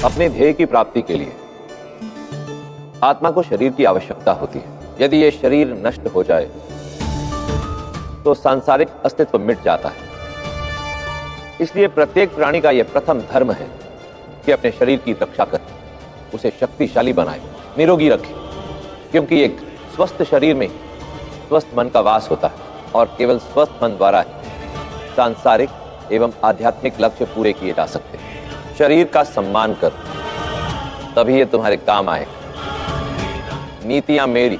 अपने ध्येय की प्राप्ति के लिए आत्मा को शरीर की आवश्यकता होती है। यदि यह शरीर नष्ट हो जाए तो सांसारिक अस्तित्व मिट जाता है। इसलिए प्रत्येक प्राणी का यह प्रथम धर्म है कि अपने शरीर की रक्षा करे, उसे शक्तिशाली बनाए, निरोगी रखे, क्योंकि एक स्वस्थ शरीर में स्वस्थ मन का वास होता है और केवल स्वस्थ मन द्वारा ही सांसारिक एवं आध्यात्मिक लक्ष्य पूरे किए जा सकते हैं। शरीर का सम्मान कर, तभी ये तुम्हारे काम आए। नीतियां मेरी,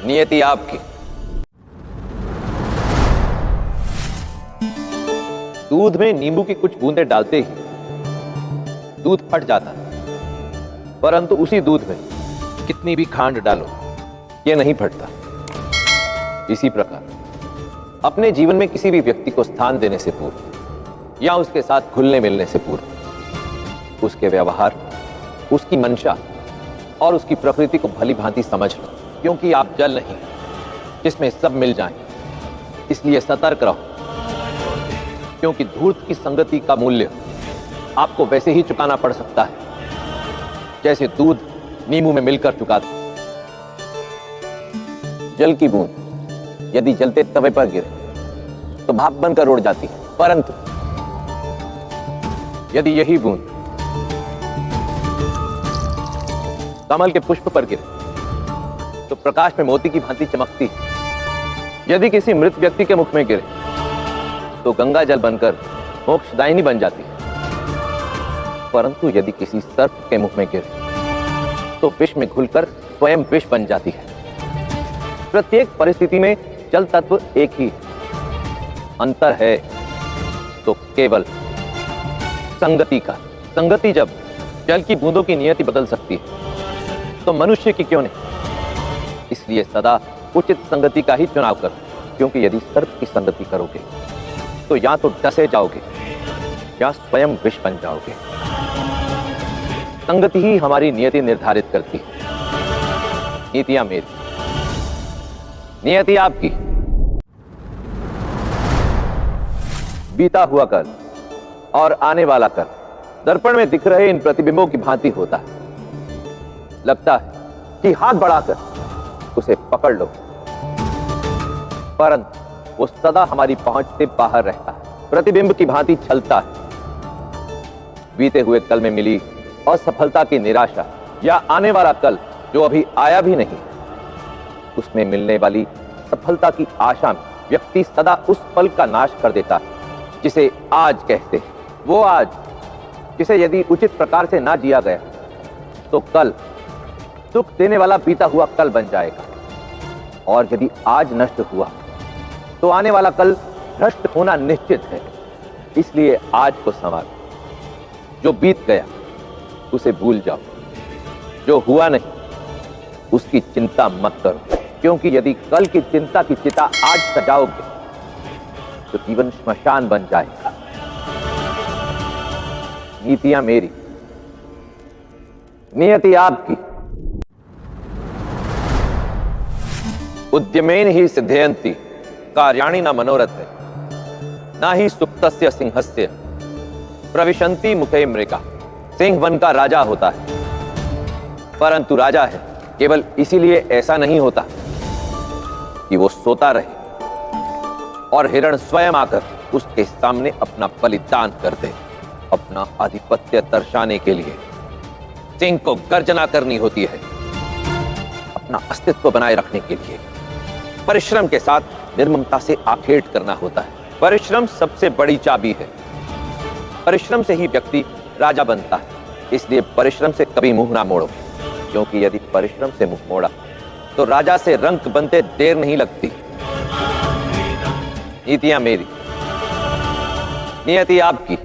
नियति आपकी। दूध में नींबू की कुछ बूंदें डालते ही दूध फट जाता है, परंतु उसी दूध में कितनी भी खांड डालो यह नहीं फटता। इसी प्रकार अपने जीवन में किसी भी व्यक्ति को स्थान देने से पूर्व या उसके साथ घुलने मिलने से पूर्व उसके व्यवहार, उसकी मंशा और उसकी प्रकृति को भली भांति समझ लो, क्योंकि आप जल नहीं जिसमें सब मिल जाएं। इसलिए सतर्क रहो, क्योंकि धूर्त की संगति का मूल्य आपको वैसे ही चुकाना पड़ सकता है जैसे दूध नींबू में मिलकर चुकाता। जल की बूंद यदि जलते तवे पर गिरे तो भाप बनकर उड़ जाती है, परंतु यदि यही बूंद कमल के पुष्प पर गिरे तो प्रकाश में मोती की भांति चमकती है। यदि किसी मृत व्यक्ति के मुख में गिरे तो गंगा जल बनकर मोक्षदायिनी बन जाती है, परंतु यदि किसी सर्प के मुख में गिरे तो विष में घुलकर स्वयं विष बन जाती है। प्रत्येक परिस्थिति में जल तत्व एक ही अंतर है तो केवल संगति का। संगति जब जल की बूंदों की नियति बदल सकती है तो मनुष्य की क्यों नहीं। इसलिए सदा उचित संगति का ही चुनाव करो, क्योंकि यदि सर्प की संगति करोगे तो या तो डसे जाओगे या स्वयं विष बन जाओगे। संगति ही हमारी नियति निर्धारित करती है। नीतियां मेरी, नियति आपकी। बीता हुआ कल और आने वाला कल दर्पण में दिख रहे इन प्रतिबिंबों की भांति होता है। लगता है कि हाथ बढ़ाकर उसे पकड़ लो, परंतु वो सदा हमारी पहुंच से बाहर रहता है, प्रतिबिंब की भांति छलता है। बीते हुए कल में मिली असफलता की निराशा या आने वाला कल जो अभी आया भी नहीं, उसमें मिलने वाली सफलता की आशा में व्यक्ति सदा उस पल का नाश कर देता है जिसे आज कहते हैं। वो आज जिसे यदि उचित प्रकार से ना जिया गया तो कल सुख देने वाला बीता हुआ कल बन जाएगा, और यदि आज नष्ट हुआ तो आने वाला कल भ्रष्ट होना निश्चित है। इसलिए आज को संवारो। जो बीत गया उसे भूल जाओ, जो हुआ नहीं उसकी चिंता मत करो, क्योंकि यदि कल की चिंता की चिता आज सजाओगे तो जीवन श्मशान बन जाएगा। नीतियां मेरी, नियति आपकी। उद्यमेन ही सिद्धयन्ति कार्याणि न मनोरथ है, ना ही सुप्तस्य सिंहस्य प्रविशन्ति मुखे मृगा। सिंह वन का राजा होता है, परंतु राजा है केवल इसीलिए ऐसा नहीं होता कि वो सोता रहे और हिरण स्वयं आकर उसके सामने अपना बलिदान कर दे। अपना आधिपत्य दर्शाने के लिए सिंह को गर्जना करनी होती है। अपना अस्तित्व बनाए रखने के लिए परिश्रम के साथ निर्ममता से आखेट करना होता है। परिश्रम सबसे बड़ी चाबी है। परिश्रम से ही व्यक्ति राजा बनता है। इसलिए परिश्रम से कभी मुंह ना मोड़ो, क्योंकि यदि परिश्रम से मुंह मोड़ा तो राजा से रंक बनते देर नहीं लगती। नीतियां मेरी, नियति आपकी।